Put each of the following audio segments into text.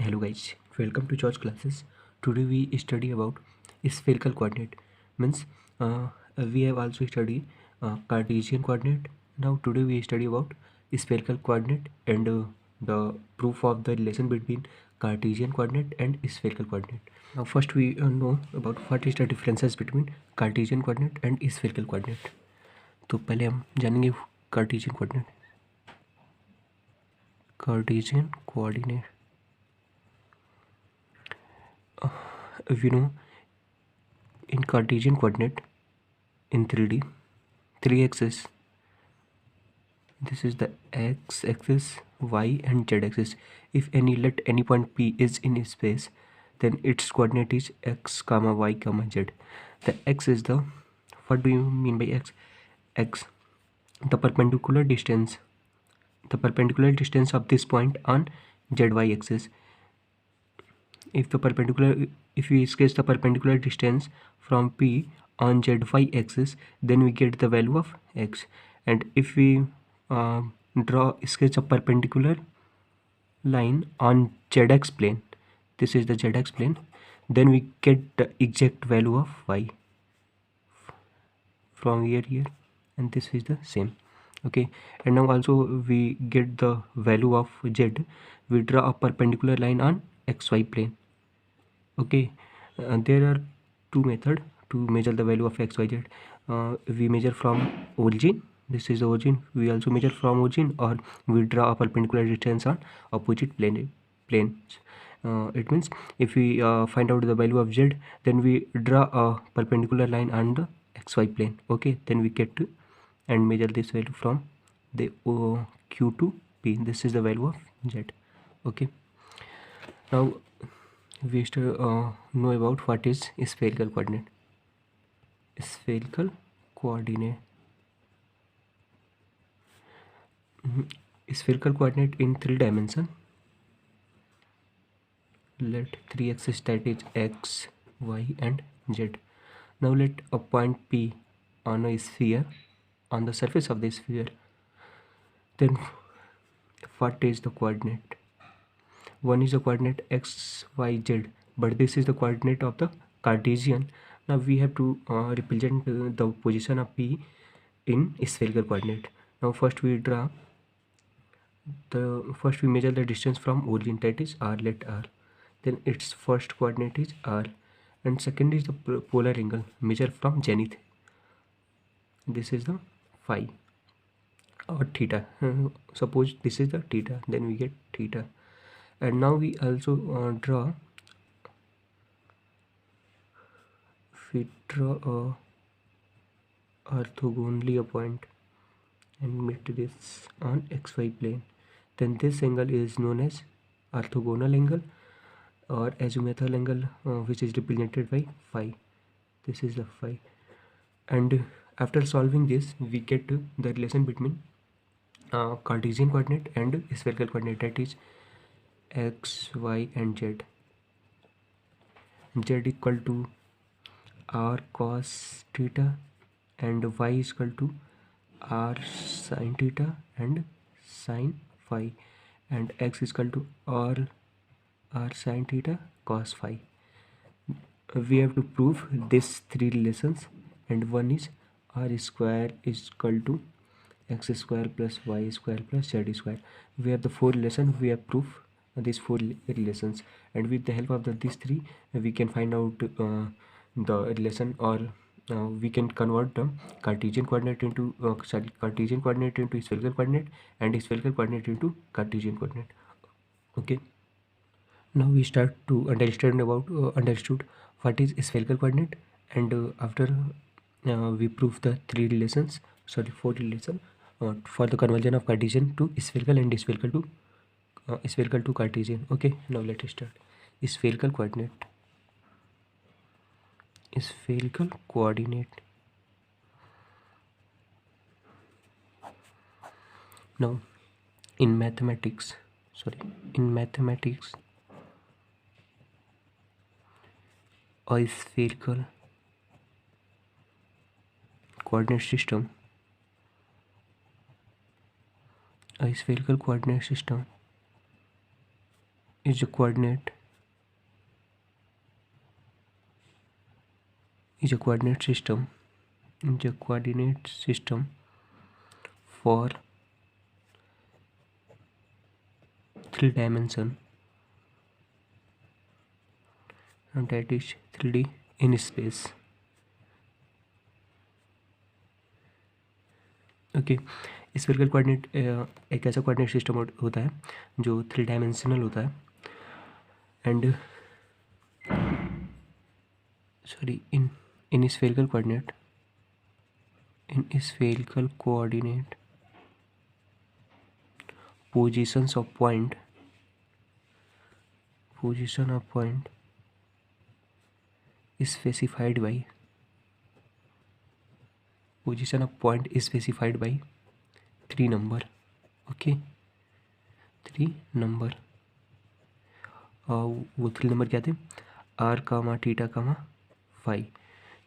Hello guys, welcome to George classes. Today we study about spherical coordinate. Means we have also studied Cartesian coordinate. Now today we study about spherical coordinate and the proof of the relation between Cartesian coordinate and spherical coordinate. Now first we know about what is the differences between Cartesian coordinate and spherical coordinate. तो पहले हम जानेंगे Cartesian coordinate. Cartesian coordinate. We know in Cartesian coordinate in 3D, 3 axes. This is the x axis, y and z axis. If let any point P is in space, then its coordinate is x comma y comma z. The x is the, what do you mean by x? X, the perpendicular distance of this point on zy axis. If we sketch the perpendicular distance from P on zy axis, then we get the value of x. And if we sketch a perpendicular line on zx plane, this is the zx plane, then we get the exact value of y from here, and this is the same. Okay, and now also we get the value of z. We draw a perpendicular line on xy plane. Okay, there are two methods to measure the value of x, y, z. We measure from origin. This is the origin. We also measure from origin, or we draw a perpendicular distance on opposite planes. It means if we find out the value of z, then we draw a perpendicular line on the xy plane. Okay, then we get to and measure this value from the q to p. This is the value of z. Okay, now we still know about what is spherical coordinate. Spherical coordinate. Spherical coordinate in 3 dimension. Let 3 axes, that is x, y and z. Now let a point P on a sphere, on the surface of the sphere. Then what is the coordinate? One is the coordinate x, y, z, but this is the coordinate of the Cartesian. Now we have to represent the position of P in spherical coordinate. Now first we measure the distance from origin, that is r. Let r, then its first coordinate is r, and second is the polar angle, measure from zenith. This is the phi or theta. Suppose this is the theta, then we get theta. And now we also draw a orthogonally a point and meet this on xy plane, then this angle is known as orthogonal angle or azimuthal angle, which is represented by phi. This is the phi. And after solving this, we get the relation between Cartesian coordinate and spherical coordinate, that is x, y and z. Z equal to r cos theta and y is equal to r sin theta and sin phi, and x is equal to r sin theta cos phi. We have to prove these 3 relations, and one is r square is equal to x square plus y square plus z square. We have the 4 relations. We have proof these 4 relations, and with the help of these 3 we can find out the relation, or we can convert the Cartesian coordinate into Cartesian coordinate into spherical coordinate, and spherical coordinate into Cartesian coordinate. Okay, now we start to understood what is spherical coordinate, and after we prove the 4 relations for the conversion of Cartesian to spherical and spherical to Cartesian. Okay, now let us start. Spherical coordinate. Spherical coordinate. Now in mathematics, a spherical coordinate system is a coordinate system for 3 dimension, and that is 3D in space. Okay spherical coordinate एक ऐसा coordinate system होता है जो 3 dimensional होता है and sorry in spherical coordinate position of point is specified by 3 number. Okay, 3 number. वो 3 number क्या थे? r, theta, phi.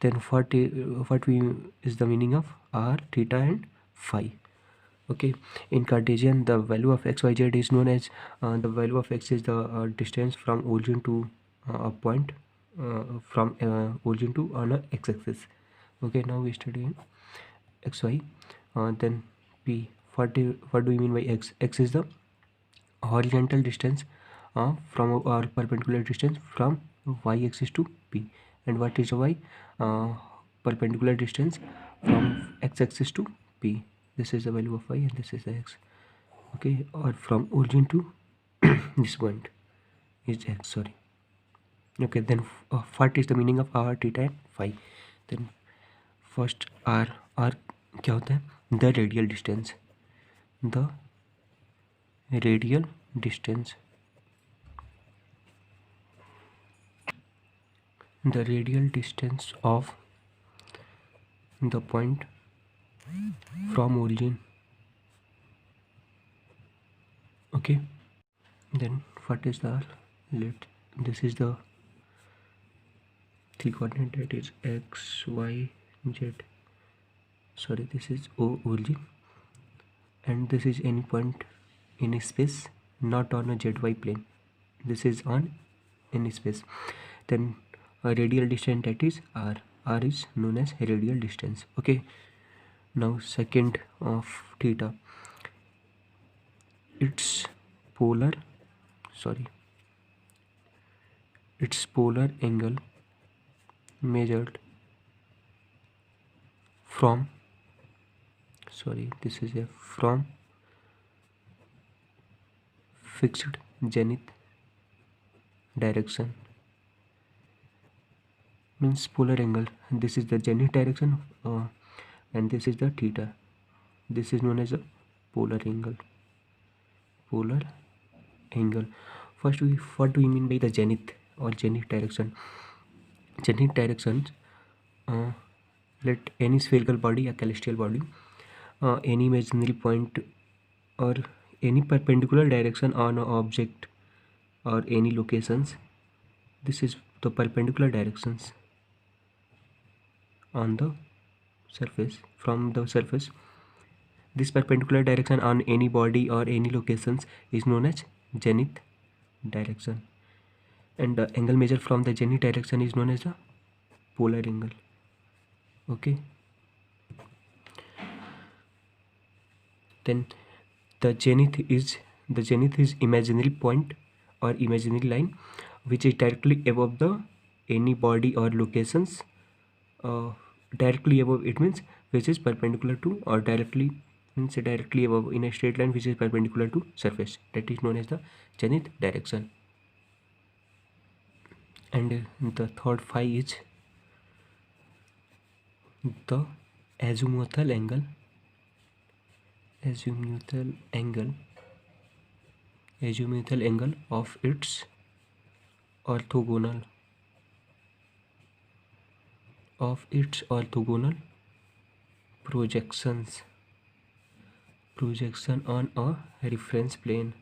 Then what is the meaning of r, theta and phi? Okay, in Cartesian the value of x, y, z is known as the value of x is the distance from origin to a point from origin to on a x-axis. Okay, now we study xy. Then p, what do we mean by x? X is the horizontal distance from or perpendicular distance from y-axis to p. And what is y? Perpendicular distance from x-axis to p. This is the value of y and this is the x. Okay, or from origin to this point is x. Sorry. Okay, then what is the meaning of r, theta and phi? Then first r क्या होता है? The radial distance of the point from origin. Okay, then what is the this is the 3 coordinate, that is x, y, z. Sorry, this is origin, and this is any point in space, not on a zy plane. This is on in space. Then a radial distance, that is r is known as radial distance. Okay, now second of theta, its polar angle measured from from fixed zenith direction, means polar angle. This is the zenith direction and this is the theta. This is known as a polar angle. First, what do we mean by the zenith or zenith direction? Zenith directions, let any spherical body, a celestial body, any imaginary point or any perpendicular direction on an object or any locations. This is the perpendicular directions on the surface, from the surface. This perpendicular direction on any body or any locations is known as zenith direction, and the angle measured from the zenith direction is known as the polar angle. Okay, then the zenith is imaginary point or imaginary line which is directly above the any body or locations. Directly above, it means which is perpendicular to, or directly means directly above in a straight line which is perpendicular to surface. That is known as the zenith direction. And the third phi is the azimuthal angle of its orthogonal projection on a reference plane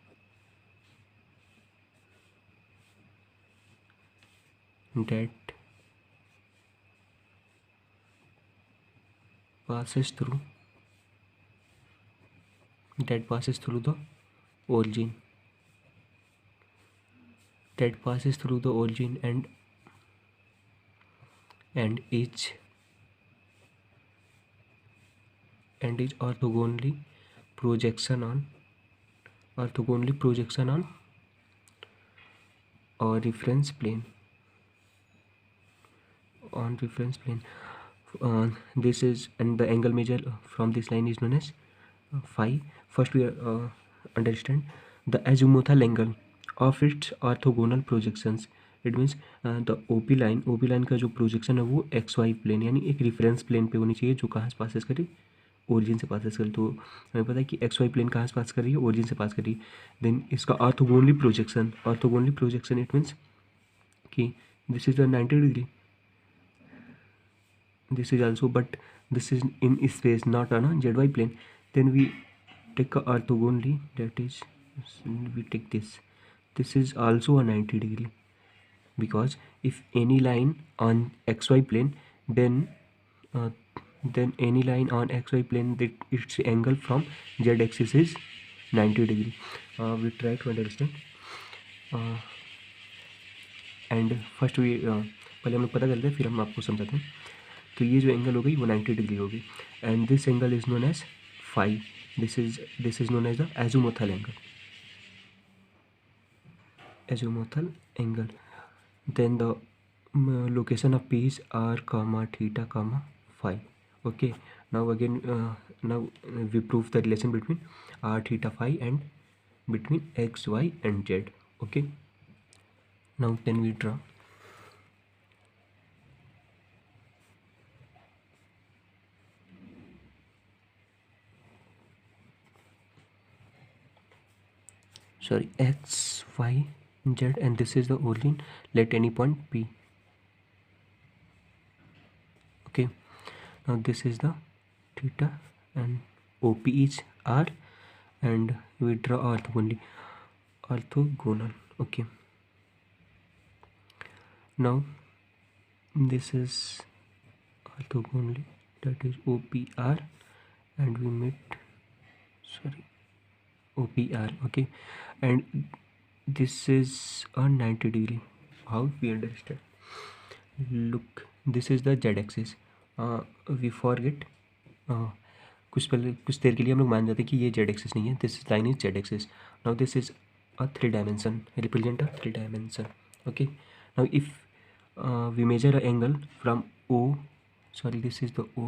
that passes through the origin. that passes through the origin and is orthogonally projection on or reference plane this is, and the angle measure from this line is known as phi. First we understand the azimuthal angle of its orthogonal projections. It means the OP line का जो projection है वो x Y plane यानी एक reference plane पे होनी चाहिए जो कहाँ से पासेस करे, ओरिजिन से पासेस करे. तो हमें पता है कि एक्स वाई प्लेन कहाँ से पास कर रही है, ओरिजिन से पास कर रही है. देन इसका ऑर्थोगोनली प्रोजेक्शन इट मीन्स कि this is the 90 degree, this is also, but this is in space, not on a zy plane. Then we take a orthogonally, that is we take this is also a 90 degree, because if any line on xy plane, then any line on xy plane, that its angle from z axis is 90 degree. We try to understand and first we पहले हम लोग पता करते हैं फिर हम आपको समझाते हैं. तो ये जो एंगल हो गई वो 90 डिग्री होगी and this angle is known as phi. This is known as the azimuthal angle. Then the location of p is r comma theta comma phi. Okay, now again now we prove the relation between r theta phi and between x y and z. Okay, now then we draw. Sorry, x, y, z, and this is the origin. Let any point P. Okay, now this is the theta and OP is R, and we draw orthogonal. Okay, now this is orthogonally, that is OPR, and we meet OPR. Okay, and this is a 90 degree. How we understand? Look, this is the z axis. We forget कुछ देर के लिए हम लोग मान जाते हैं कि ये z axis नहीं है. This line is z axis. Now this is a 3 dimension, represent a 3 dimension. Okay, now if we measure an angle from this is the O,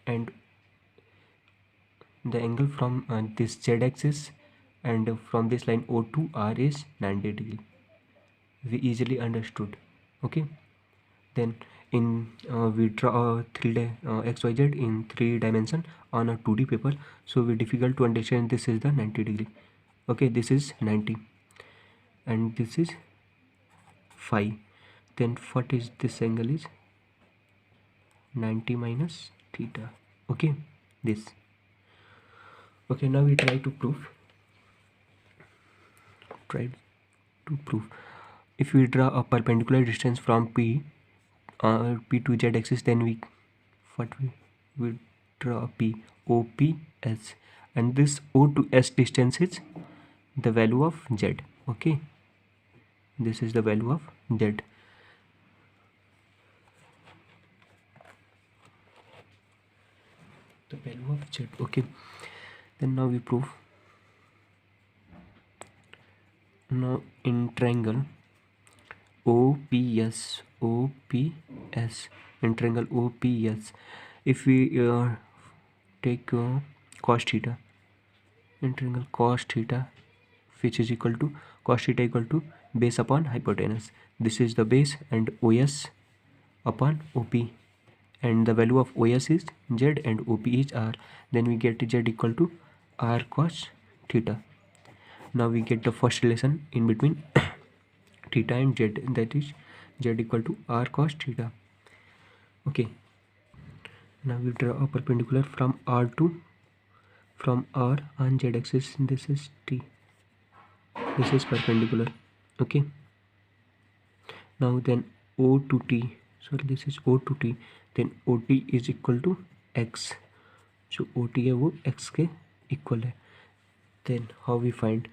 and the angle from this z axis and from this line O to R is 90 degree. We easily understood. Okay, then in we draw xyz in 3 dimension on a 2D paper, so we difficult to understand. This is the 90 degree. Okay, this is 90 and this is phi. Then what is this angle is 90 minus theta. Okay, this. Okay, now we try to prove. If we draw a perpendicular distance from P to Z axis, then we draw a P, OPS, and this O to S distance is the value of Z. Okay, this is the value of Z. The value of Z. Okay, then now we prove. Now in triangle OPS, in triangle OPS, if we take cos theta, in triangle cos theta, which is equal to cos theta equal to base upon hypotenuse. This is the base and OS upon OP, and the value of OS is Z and OP is R. Then we get Z equal to R cos theta. Now we get the first relation in between theta and Z, that is Z equal to R cos theta. Okay, now we draw a perpendicular from R on Z axis. This is T. This is perpendicular. Okay, now then O to T, this is O to T, then OT is equal to X. So OT है वो X के equal है. Then how we find?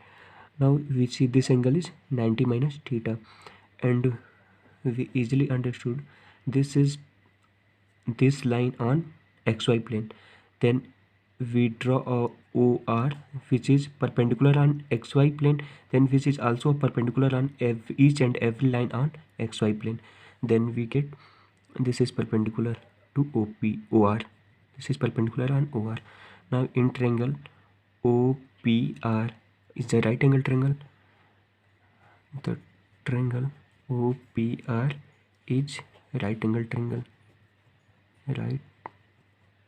Now we see this angle is 90 minus theta, and we easily understood this is this line on xy plane. Then we draw a OR which is perpendicular on xy plane, then which is also perpendicular on each and every line on xy plane. Then we get this is perpendicular to OR. This is perpendicular on OR. Now in triangle OPR is the right angle triangle. The triangle OPR is right angle triangle. Right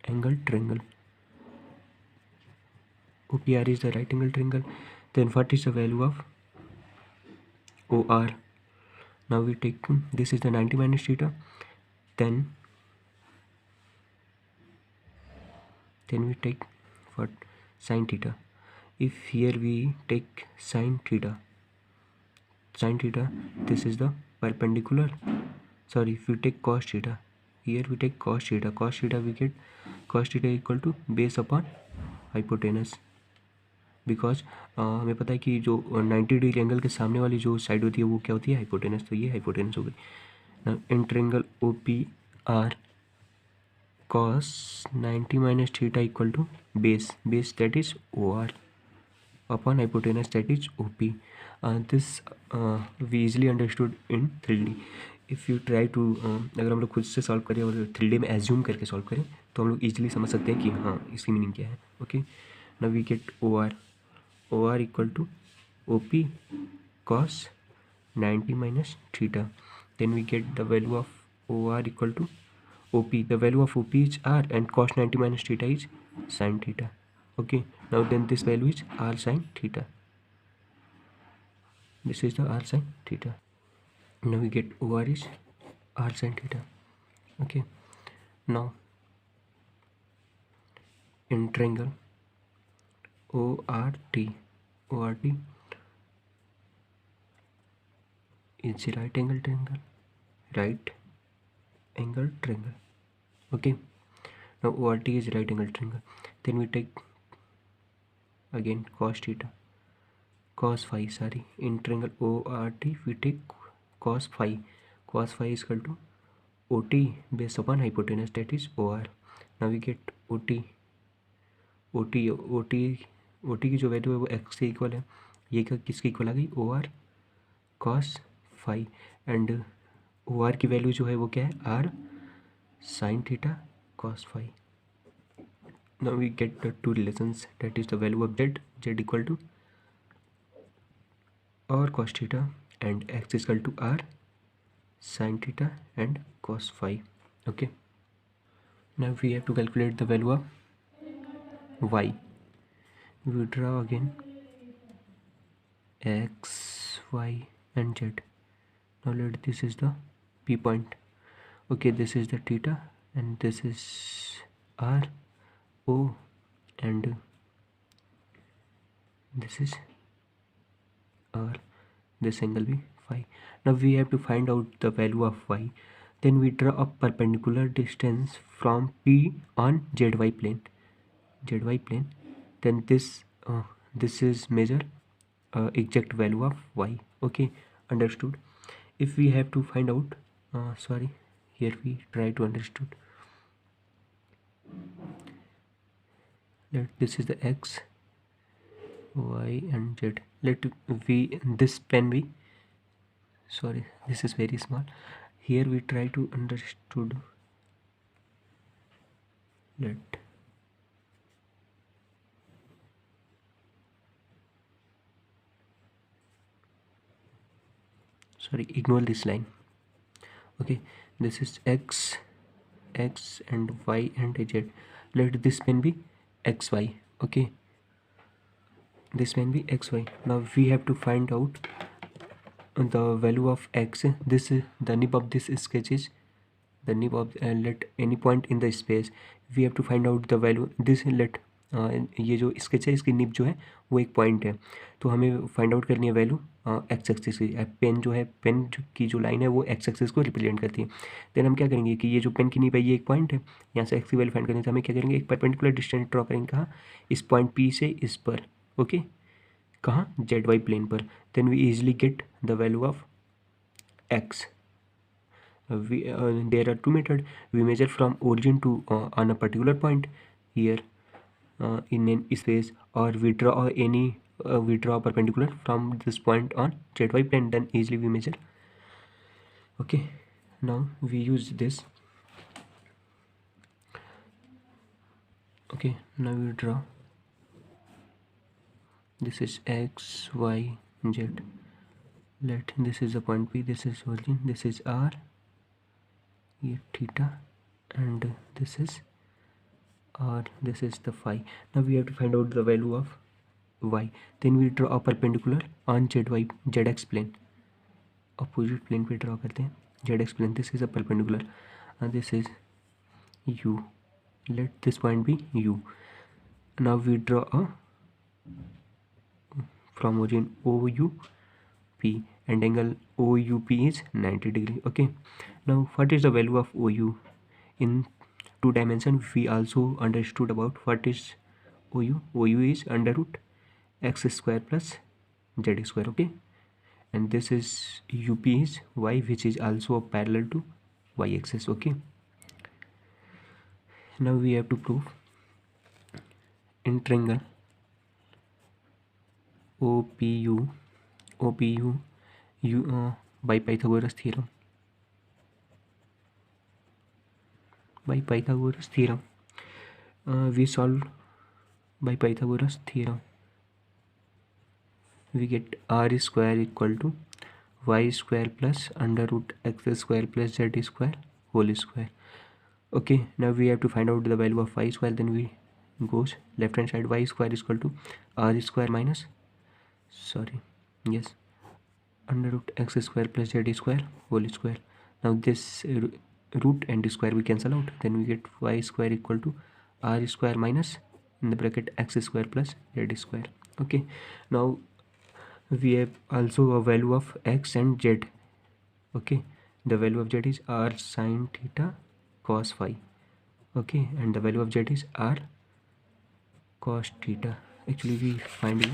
angle triangle. OPR is the right angle triangle. Then what is the value of OR? Now we take this is the 90 minus theta. Then we take what? Sine theta. If here we take sine theta, this is the perpendicular. Sorry, if we take cos theta, here we take cos theta. Cos theta we get cos theta equal to base upon hypotenuse. Because हमें पता है कि जो 90 degree angle के सामने वाली जो side होती है वो क्या होती है? हाइपोटेनस. तो ये हाइपोटेनस हो गई. Now in triangle OPR cos 90 minus theta equal to base that is OR upon hypotenuse that is OP. This we easily understood in 3D. If you try to अगर हम लोग खुद से सॉल्व करें और 3D में एज्यूम करके solve करें तो हम लोग ईजिली समझ सकते हैं कि हाँ इसकी मीनिंग क्या है. Okay, now we get OR equal to OP cos 90 minus theta. Then we get the value of OR equal to OP. The value of OP is R and cos 90 minus theta is sin theta. Okay, now then this value is R sin theta. This is the R sin theta. Now we get OR is R sin theta. Okay, now in triangle ORT is right angle triangle. Okay, now ORT is right angle triangle. Then we take again cos phi. In triangle ORT we take cos phi. Cos phi is equal to OT based upon hypotenuse that is OR. Now we get OT की जो value है वो x से equal है. ये किसके equal आ गई? OR cos phi. And OR की वैल्यू जो है वो क्या है? R sin theta cos phi. Now we get the two relations, that is the value of z equal to R cos theta and x is equal to R sin theta and cos phi. Okay, now we have to calculate the value of y. We draw again x, y and z. Now let this is the P point. Okay, this is the theta and this is R O and this is R. This angle be phi. Now we have to find out the value of y. Then we draw a perpendicular distance from P on ZY plane. Then this is measure exact value of y. Okay, understood. If we have to find out here we try to understood. Let this is the x, y and z. Let this pen be, this is very small. Here we try to understood. Ignore this line. Okay, this is x and y and z. Let this pen be xy. Okay, this pen be xy. Now we have to find out the value of x. This is the nib of this sketch is the nib of let any point in the space. We have to find out the value. This let ये जो sketch है इसकी nib जो है वो एक point है, तो हमें फाइंड आउट करनी है वैल्यू एक्स एक्सिस की. पेन जो है की जो लाइन है वो एक्स एक्सिस को रिप्रेजेंट करती है. देन हम क्या करेंगे कि ये जो पेन की निब है ये एक पॉइंट है, यहाँ से एक्स की वैल्यू फाइंड करनी है तो हमें क्या करेंगे? एक परपेंडिकुलर डिस्टेंस ड्रॉ करेंगे. कहाँ? इस पॉइंट पी से इस पर. ओके, कहाँ, ZY प्लेन पर. Then we easily get the value of x. There are two methods. We measure from origin to on a particular point here in a space, or we draw we draw perpendicular from this point on ZY plane, then easily we measure. Okay, now we use this. Okay, now we draw. This is x, y, z. This is the point P, this is origin, this is R, here theta, and this is R, this is the phi. Now we have to find out the value of y. Then we draw a perpendicular on ZX plane. Opposite plane पे draw करते हैं. ZX plane. This is a perpendicular, and this is U. Let this point be U. Now we draw a from origin OUP, and angle OUP is 90 degree. Okay, now what is the value of OU? In 2 dimension we also understood about what is OU. OU is under root x square plus z square. Okay, and this is UP is y, which is also parallel to y axis. Okay, now we have to prove in triangle OPU by Pythagoras theorem. By Pythagoras theorem, we solve by Pythagoras theorem. We get r square equal to y square plus under root x square plus z square whole square. Okay, now we have to find out the value of y square. Then we goes left hand side. Y square is equal to r square minus under root x square plus z square whole square. Now this root and square we cancel out. Then we get y square equal to r square minus in the bracket x square plus z square. Okay, now we have also a value of x and z. Okay, the value of z is r sine theta cos phi. Okay, and the value of z is r cos theta. Actually we find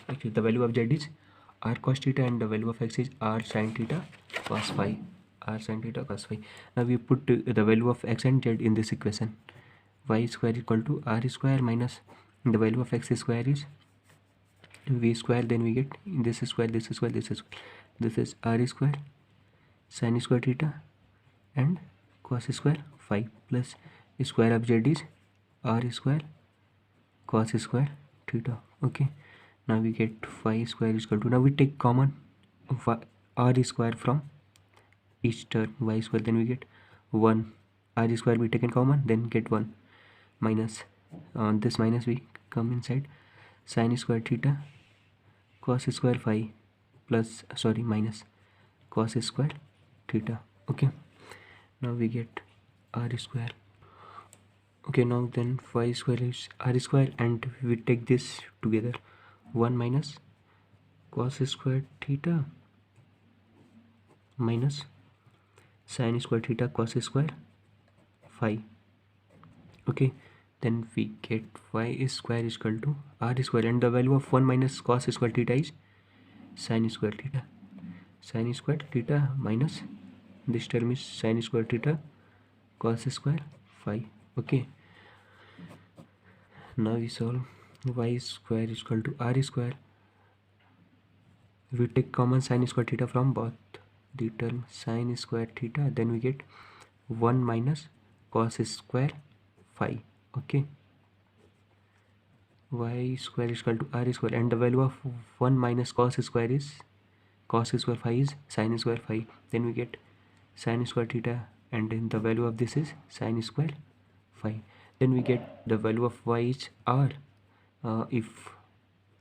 actually the value of z is r cos theta, and the value of x is r sine theta cos phi. Now we put the value of x and z in this equation. Y square equal to r square minus the value of x square is v square. Then we get this square, this is r square sine square theta and cos square phi plus square of z is r square cos square theta. Okay, now we get phi square is equal to, now we take common r square from each term y square. Then we get 1, r square we taken common, then get 1 minus this minus we come inside sine square theta cos square phi plus minus cos square theta. Okay, now we get r square. Okay, now then phi square is r square, and we take this together, 1 minus cos square theta minus sine square theta cos square phi. Okay, then we get phi square is equal to r square, and the value of 1 minus cos square theta is sine square theta minus this term is sine square theta cos square phi. Okay, now we solve y square is equal to r square. We take common sine square theta from both the term sine square theta, then we get 1 minus cos square phi. Okay, y square is equal to r square, and the value of 1 minus cos square phi is sine square phi. Then we get sine square theta, and then the value of this is sine square phi. Then we get the value of y is r. If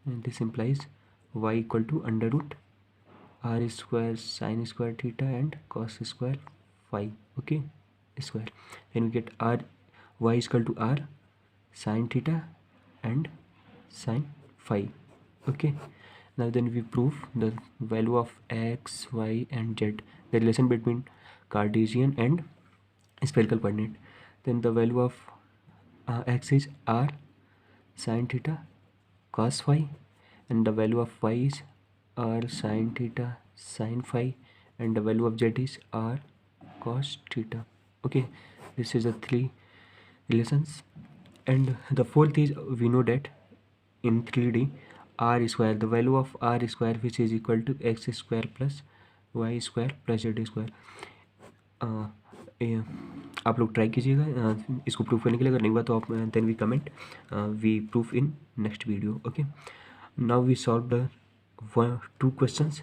this implies y equal to under root r square sine square theta and cos square phi. Okay, square. Then we get r y is equal to r sine theta and sine phi. Okay, now then we prove the value of x, y and z, the relation between Cartesian and spherical coordinate. Then the value of x is r sine theta cos phi, and the value of y is r sin theta sin phi, and the value of z is r cos theta. Okay, this is the three relations. And the fourth is, we know that in 3D r square, the value of r square which is equal to x square plus y square plus z square. आप लोग try कीजिएगा इसको proof करने के लिए, अगर नहीं हुआ तो आप then we comment, we proof in next video. Okay, now we solve the 2 questions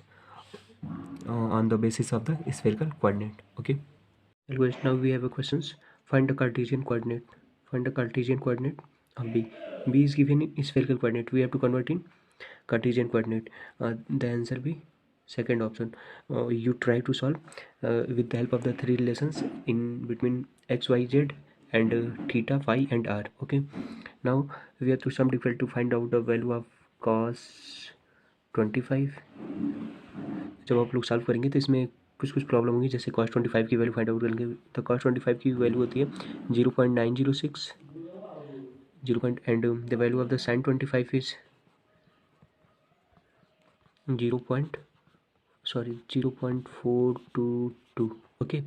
on the basis of the spherical coordinate. Okay, now we have a questions. Find the Cartesian coordinate. Find the Cartesian coordinate of b. B is given in spherical coordinate, we have to convert in Cartesian coordinate. The answer be second option. You try to solve with the help of the three relations in between x, y, z and theta, phi and r. Okay, now we have to some difficult to find out the value of cos 25. जब आप लोग solve करेंगे तो इसमें कुछ कुछ problem होगी, जैसे cos 25 की वैल्यू फाइंड आउट करेंगे तो cos 25 की वैल्यू होती है 0.906 and the value of the sin 25 is 0.422. okay,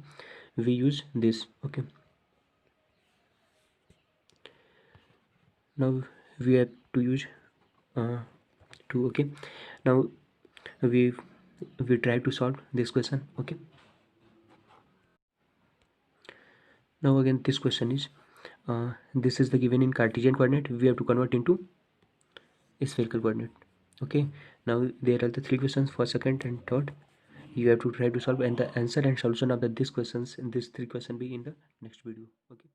we use this. Okay, now we have to use 2. okay, now we try to solve this question. Okay, now again this question is, this is the given in Cartesian coordinate, we have to convert into spherical coordinate. Okay, now there are the 3 questions for second and third. You have to try to solve, and the answer and solution of this questions in this 3 questions be in the next video. Okay.